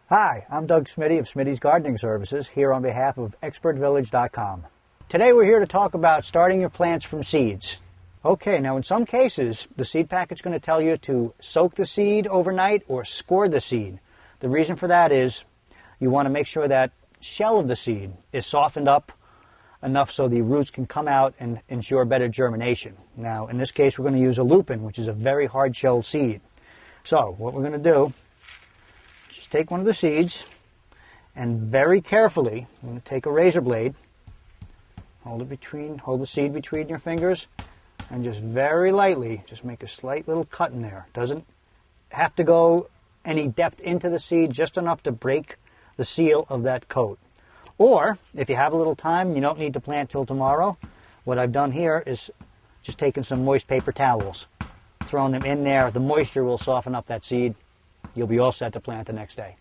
Hi, I'm Doug Smitty of Smitty's Gardening Services, here on behalf of ExpertVillage.com. Today we're here to talk about starting your plants from seeds. Okay, now in some cases, the seed packet's going to tell you to soak the seed overnight or score the seed. The reason for that is you want to make sure that shell of the seed is softened up enough so the roots can come out and ensure better germination. Now, in this case, we're going to use a lupin, which is a very hard-shelled seed. So, what we're going to do, just take one of the seeds and very carefully, I'm going to take a razor blade, hold the seed between your fingers, and just very lightly, just make a slight little cut in there. Doesn't have to go any depth into the seed, just enough to break the seal of that coat. Or, if you have a little time, you don't need to plant till tomorrow, what I've done here is just taken some moist paper towels, thrown them in there. The moisture will soften up that seed. You'll be all set to plant the next day.